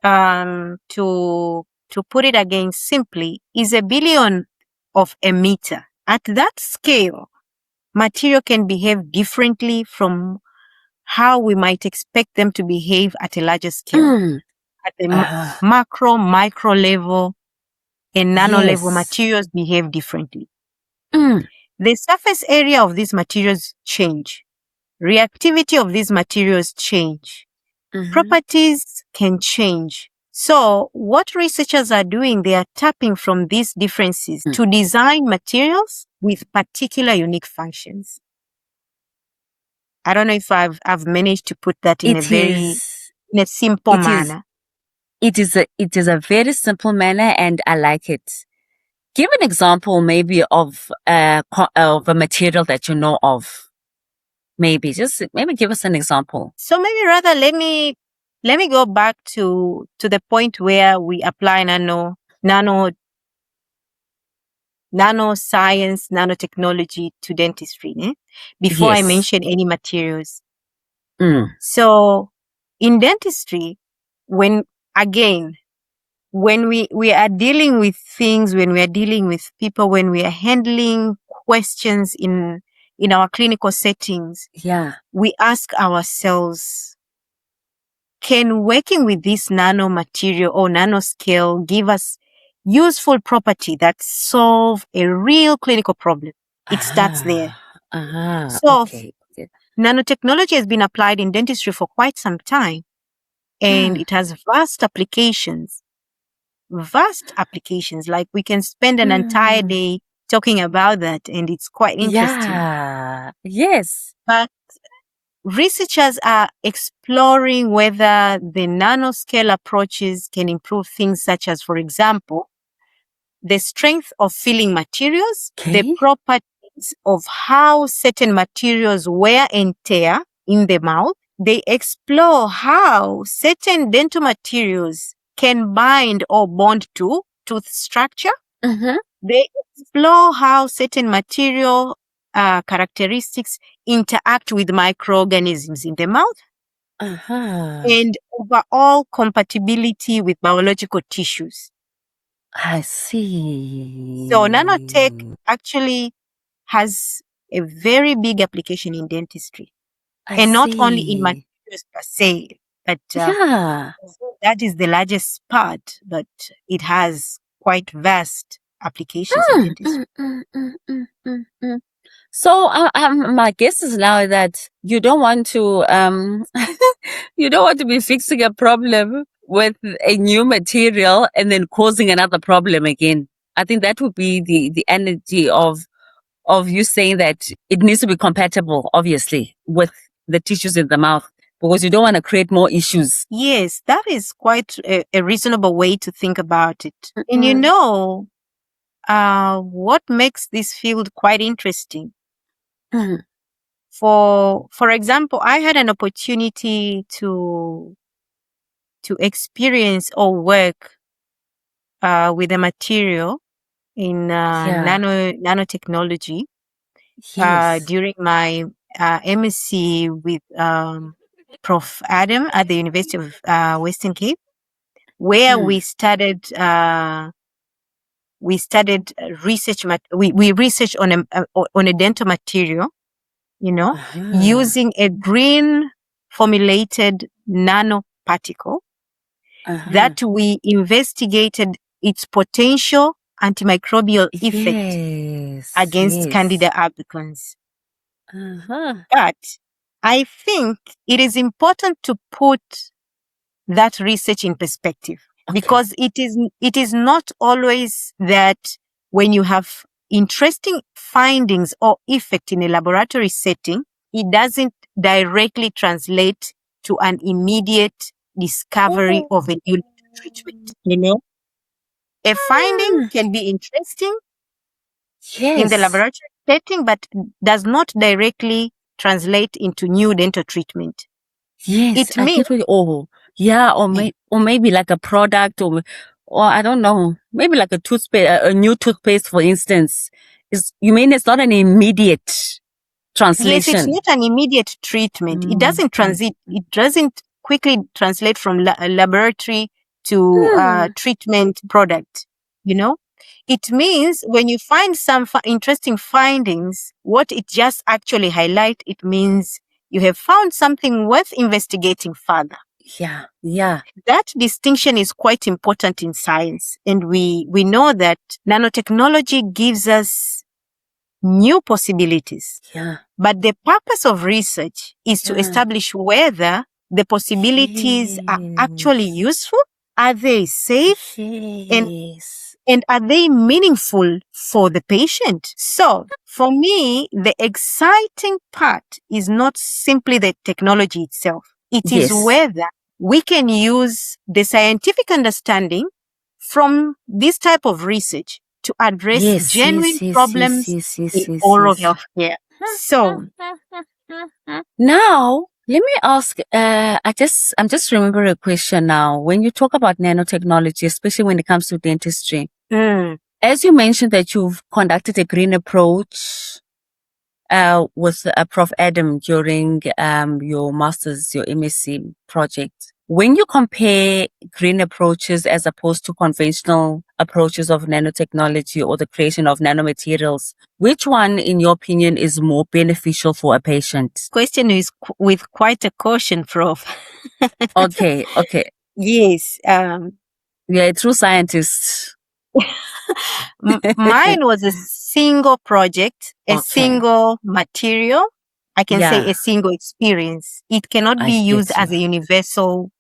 to put it again simply, is a billion of a meter. At that scale, material can behave differently from how we might expect them to behave at a larger scale. At the macro, micro level, and nano level, materials behave differently. The surface area of these materials change. Reactivity of these materials change. Properties can change. So what researchers are doing, they are tapping from these differences to design materials with particular unique functions. I don't know if I've managed to put that in a simple manner. It is a very simple manner, and I like it. Give an example, maybe of a material that you know of. Maybe give us an example. So maybe rather let me go back to the point where we apply nanoscience, nanotechnology to dentistry, before I mention any materials. So in dentistry, when we are dealing with things, when we are dealing with people, when we are handling questions in our clinical settings, we ask ourselves, can working with this nanomaterial or nanoscale give us useful property that solve a real clinical problem? It starts there. Nanotechnology has been applied in dentistry for quite some time, and it has vast applications. Like we can spend an entire day talking about that, and it's quite interesting. Yes. But researchers are exploring whether the nanoscale approaches can improve things such as, for example, the strength of filling materials, the properties of how certain materials wear and tear in the mouth. They explore how certain dental materials can bind or bond to tooth structure. They explore how certain material characteristics interact with microorganisms in the mouth and overall compatibility with biological tissues. I see. So nanotech actually has a very big application in dentistry. And not only in materials per se, but that is the largest part, but it has quite vast applications in dentistry. So my guess is now that you don't want to you don't want to be fixing a problem with a new material and then causing another problem again. I think that would be the energy of you saying that it needs to be compatible, obviously, with the tissues in the mouth, because you don't want to create more issues. Yes, that is quite a reasonable way to think about it. And you know, what makes this field quite interesting? For example, I had an opportunity to experience or work with a material in nanotechnology during my MSc with Prof. Adam at the University of Western Cape, where we studied research. We researched on a dental material, you know, using a green formulated nanoparticle that we investigated its potential antimicrobial effect against Candida albicans. But I think it is important to put that research in perspective, because it is not always that when you have interesting findings or effect in a laboratory setting, it doesn't directly translate to an immediate discovery of a new treatment. You know, a finding can be interesting in the laboratory setting, but does not directly translate into new dental treatment. Yes, It I means, get what or maybe like a product, or I don't know, maybe like a toothpaste, a new toothpaste, for instance. You mean it's not an immediate translation? yes, it's not an immediate treatment. It doesn't transit. It doesn't quickly translate from laboratory to treatment product. You know, it means when you find some interesting findings, what it just actually highlight, it means you have found something worth investigating further. Yeah. That distinction is quite important in science. And we know that nanotechnology gives us new possibilities. But the purpose of research is to establish whether the possibilities are actually useful, are they safe, and are they meaningful for the patient? So for me, the exciting part is not simply the technology itself. It is whether we can use the scientific understanding from this type of research to address genuine problems in oral health care. So now let me ask, I'm just remembering a question now. When you talk about nanotechnology, especially when it comes to dentistry, as you mentioned that you've conducted a green approach with Prof. Adam during your master's, your MSc project. When you compare green approaches as opposed to conventional approaches of nanotechnology or the creation of nanomaterials, which one, in your opinion, is more beneficial for a patient? Question is with quite a caution, Prof. Okay. Yes. You're a true scientist. Mine was a single project, a single material. I can say a single experience. It cannot be used as a universal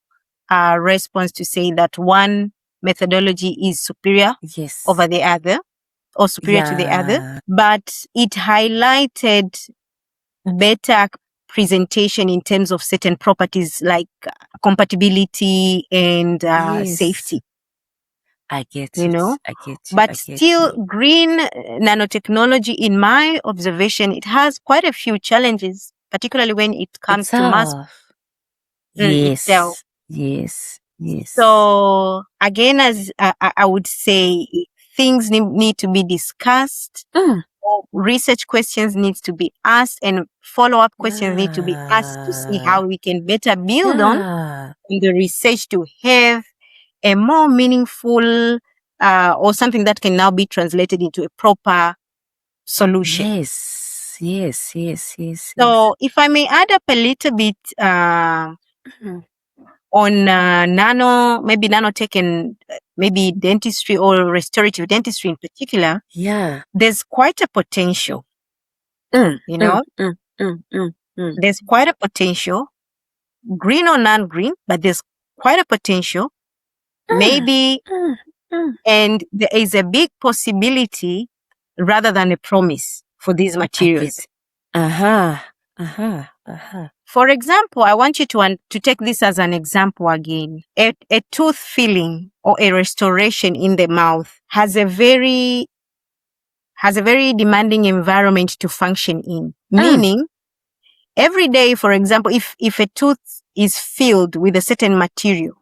response to say that one methodology is superior over the other or superior to the other. But it highlighted better presentation in terms of certain properties like compatibility and safety. I get you it. know. I get you. But I get still, you. green nanotechnology, in my observation, it has quite a few challenges, particularly when it comes to mass itself. Yes. So again, as I would say, things need to be discussed. Research questions need to be asked, and follow-up questions need to be asked to see how we can better build on the research to have a more meaningful or something that can now be translated into a proper solution. Yes. So if I may add up a little bit on nanotech and maybe dentistry or restorative dentistry in particular, there's quite a potential. There's quite a potential, green or non-green, but there's quite a potential. Maybe, and there is a big possibility rather than a promise for these materials. For example, I want you to take this as an example again. A tooth filling or a restoration in the mouth has a very demanding environment to function in. Meaning, every day, for example, if a tooth is filled with a certain material,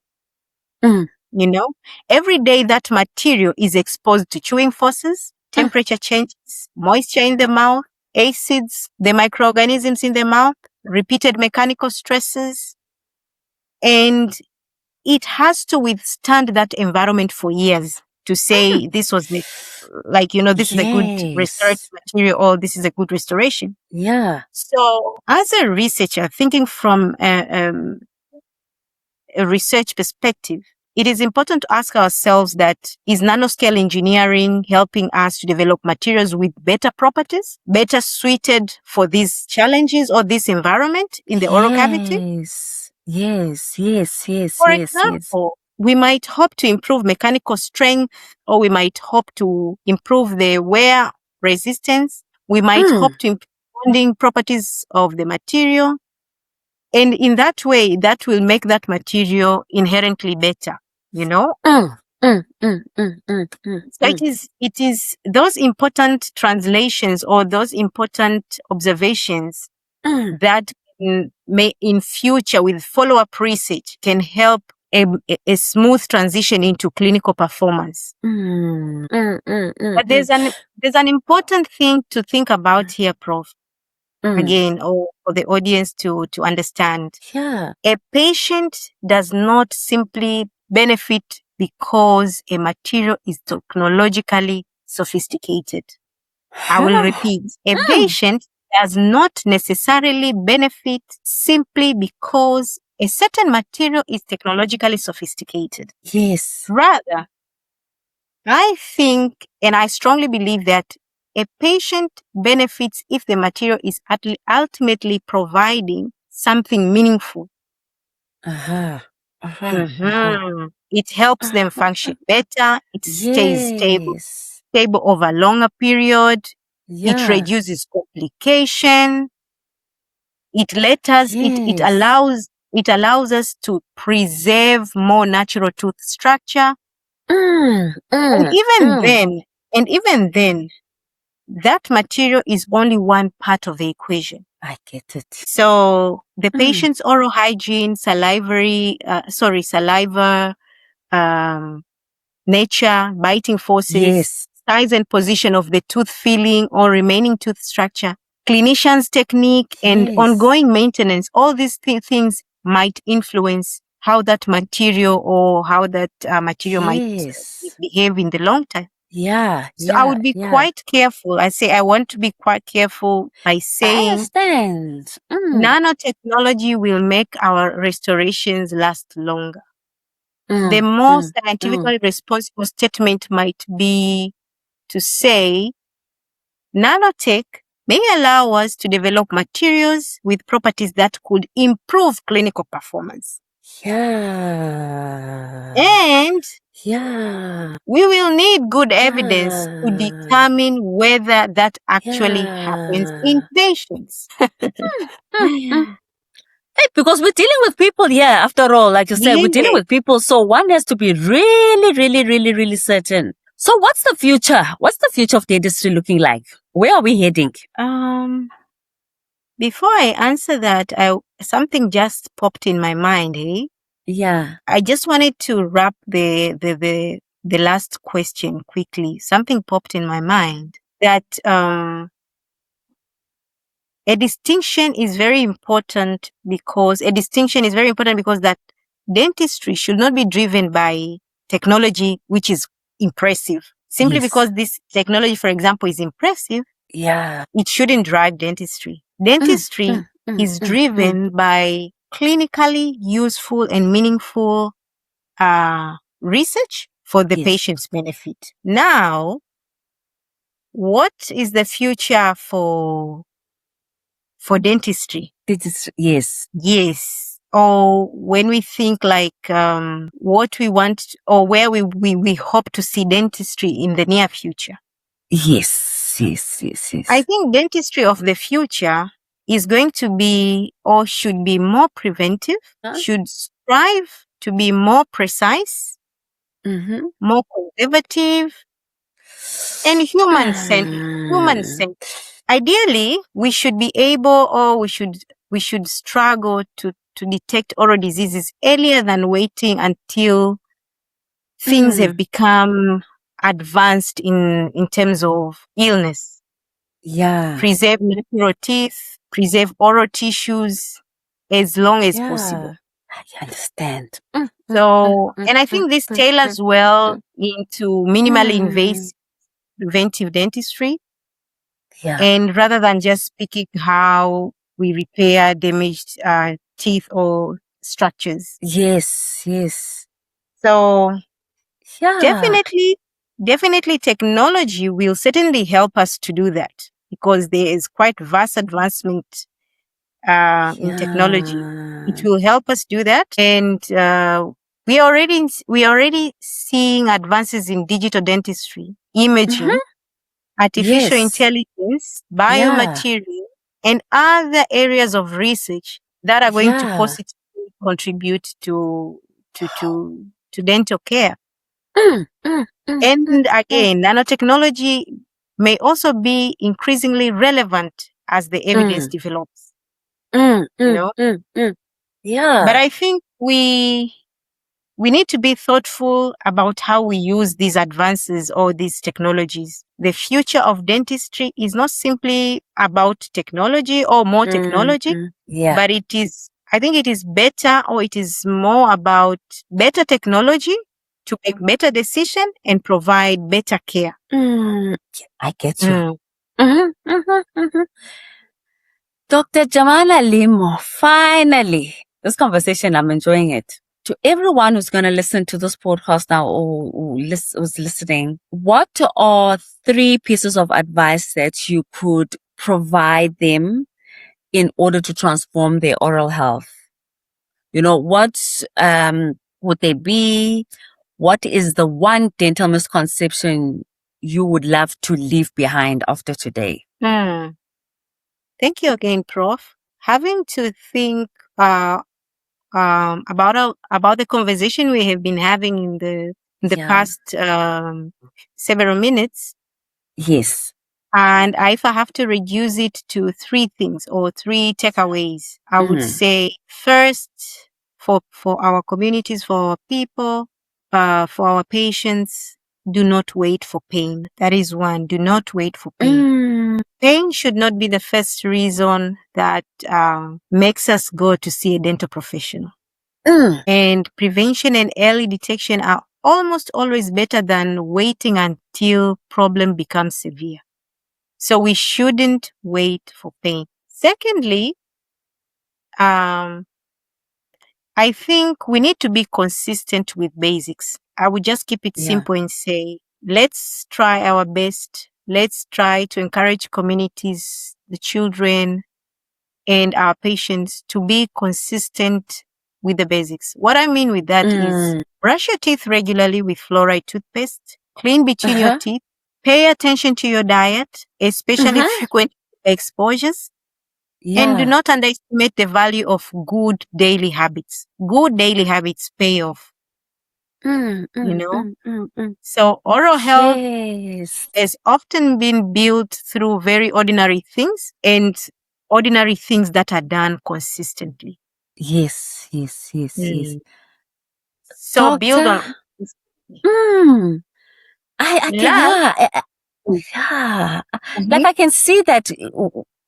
every day that material is exposed to chewing forces, temperature changes, moisture in the mouth, acids, the microorganisms in the mouth, repeated mechanical stresses, and it has to withstand that environment for years to say this was this is a good restorative material or this is a good restoration. So as a researcher, thinking from a research perspective, it is important to ask ourselves that is nanoscale engineering helping us to develop materials with better properties, better suited for these challenges or this environment in the oral cavity? Yes. For example, we might hope to improve mechanical strength, or we might hope to improve the wear resistance. We might hope to improve bonding properties of the material. And in that way, that will make that material inherently better, So it is those important translations or those important observations that may in future with follow-up research can help a smooth transition into clinical performance. But there's an important thing to think about here, Prof. Again, or for the audience to understand. A patient does not simply benefit because a material is technologically sophisticated. I will repeat. A patient does not necessarily benefit simply because a certain material is technologically sophisticated. Rather, I think, and I strongly believe that a patient benefits if the material is ultimately providing something meaningful. It helps them function better. It stays stable over a longer period. It reduces complication. It allows us to preserve more natural tooth structure. And even then, that material is only one part of the equation. I get it. So the patient's oral hygiene, saliva, nature, biting forces, size and position of the tooth filling or remaining tooth structure, clinician's technique, and ongoing maintenance, all these things might influence how that material or how that material might behave in the long term. So I would be quite careful. I want to be quite careful by saying nanotechnology will make our restorations last longer. The most scientifically responsible statement might be to say nanotech may allow us to develop materials with properties that could improve clinical performance. Yeah. And Yeah. we will need good evidence to determine whether that actually happens in patients. Hey, because we're dealing with people here, after all, like you said, we're dealing Yes. with people, so one has to be really, really, really, really certain. So what's the future? What's the future of the industry looking like? Where are we heading? Before I answer that, something just popped in my mind. Yeah. I just wanted to wrap the last question quickly. Something popped in my mind that a distinction is very important because that dentistry should not be driven by technology, which is impressive. Simply because this technology, for example, is impressive, it shouldn't drive dentistry. Dentistry is driven by clinically useful and meaningful research for the patient's benefit. Now, what is the future for dentistry? Yes. Yes. Or when we think like what we want or where we hope to see dentistry in the near future. Yes. I think dentistry of the future is going to be or should be more preventive, should strive to be more precise, more conservative, and human-centered. Ideally, we should be able or we should struggle to detect oral diseases earlier than waiting until things have become advanced in terms of illness. Yeah. Preserve natural teeth, preserve oral tissues as long as possible. I understand. So, and I think this tailors well into minimally invasive preventive dentistry. Yeah. And rather than just speaking how we repair damaged teeth or structures. Yes. So Yeah. definitely technology will certainly help us to do that because there is quite vast advancement in technology. It will help us do that. And we already seeing advances in digital dentistry, imaging, artificial intelligence, biomaterial, and other areas of research that are going to positively contribute to dental care. And again, nanotechnology may also be increasingly relevant as the evidence develops. You know? Yeah. But I think we need to be thoughtful about how we use these advances or these technologies. The future of dentistry is not simply about technology or more technology, but I think it is better or it is more about better technology to make better decisions and provide better care. I get you. Dr. Germana Lyimo, finally, this conversation, I'm enjoying it. To everyone who's going to listen to this podcast now or who's listening, what are 3 pieces of advice that you could provide them in order to transform their oral health? You know, what would they be? What is the one dental misconception you would love to leave behind after today? Thank you again, Prof. Having to think about the conversation we have been having in the past several minutes. Yes. And if I have to reduce it to 3 things or 3 takeaways, I would say first, for our communities, for our people, for our patients, do not wait for pain. That is one. Do not wait for pain. Pain should not be the first reason that makes us go to see a dental professional. And prevention and early detection are almost always better than waiting until problem becomes severe. So we shouldn't wait for pain. Secondly, I think we need to be consistent with basics. I would just keep it simple and say, let's try our best. Let's try to encourage communities, the children, and our patients to be consistent with the basics. What I mean with that is brush your teeth regularly with fluoride toothpaste, clean between your teeth, pay attention to your diet, especially frequent exposures, and do not underestimate the value of good daily habits. Good daily habits pay off, So oral health has often been built through very ordinary things and ordinary things that are done consistently. Yes. So Doctor, build on. I can, Mhm. like I can see that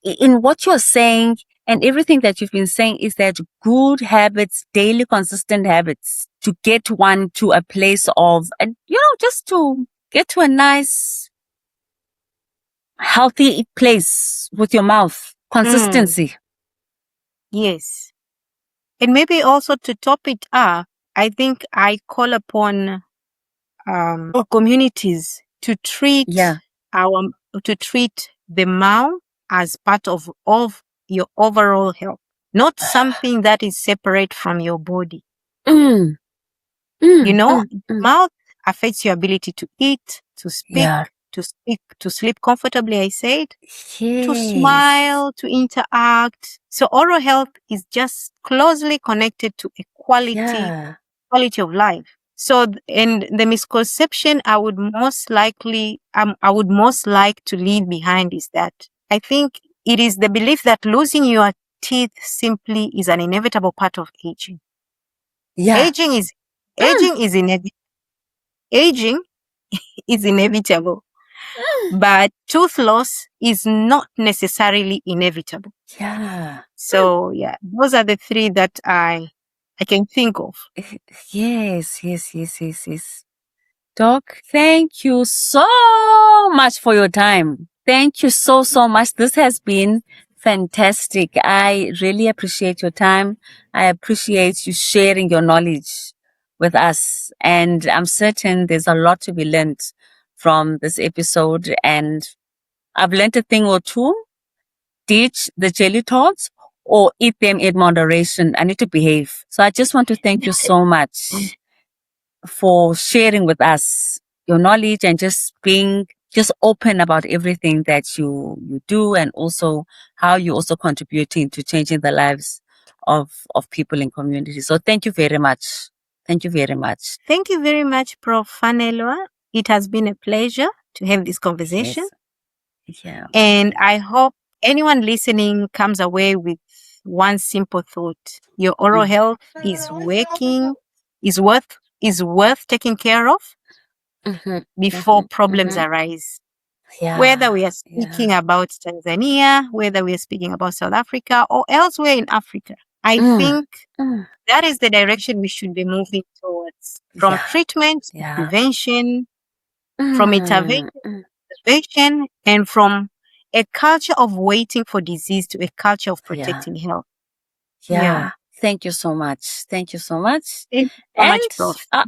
in what you're saying and everything that you've been saying is that good habits, daily consistent habits to get one to a place of, and just to get to a nice, healthy place with your mouth, consistency. Yes. And maybe also to top it up, I think I call upon communities to treat the mouth as part of your overall health, not something that is separate from your body. Mouth affects your ability to eat, to speak, to sleep comfortably, I said, to smile, to interact. So oral health is just closely connected to quality of life. So, and the misconception I would most like to leave behind is that I think it is the belief that losing your teeth simply is an inevitable part of aging. Aging is inevitable. Aging is inevitable, but tooth loss is not necessarily inevitable. So those are the three that I can think of. Yes. Doc, thank you so much for your time. Thank you so much. This has been fantastic. I really appreciate your time. I appreciate you sharing your knowledge with us. And I'm certain there's a lot to be learned from this episode. And I've learned a thing or two. Ditch the jelly tots or eat them in moderation. I need to behave. So I just want to thank you so much for sharing with us your knowledge and just being open about everything that you do, and also how you also contributing to changing the lives of people in community. So thank you very much. Thank you very much. Thank you very much, Prof. Fanelwa. It has been a pleasure to have this conversation. Yes. And I hope anyone listening comes away with one simple thought. Your oral health is worth taking care of before problems arise. Whether we are speaking about Tanzania, whether we are speaking about South Africa or elsewhere in Africa, I think that is the direction we should be moving towards. From treatment to prevention, from intervention to prevention, and from a culture of waiting for disease to a culture of protecting health. Thank you so much. Thank you so much. Thank you so much, Prof. I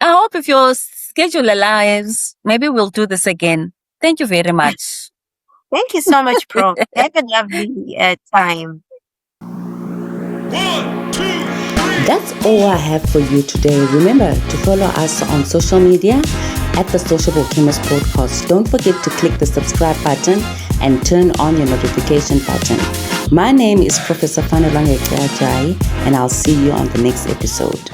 hope if your schedule allows, maybe we'll do this again. Thank you very much. Thank you so much, Prof. Have a lovely time. 1, 2, 3. That's all I have for you today. Remember to follow us on social media at the Sociable Chemist Podcast. Don't forget to click the subscribe button and turn on your notification button. My name is Professor Fanelwa Ngekajai, and I'll see you on the next episode.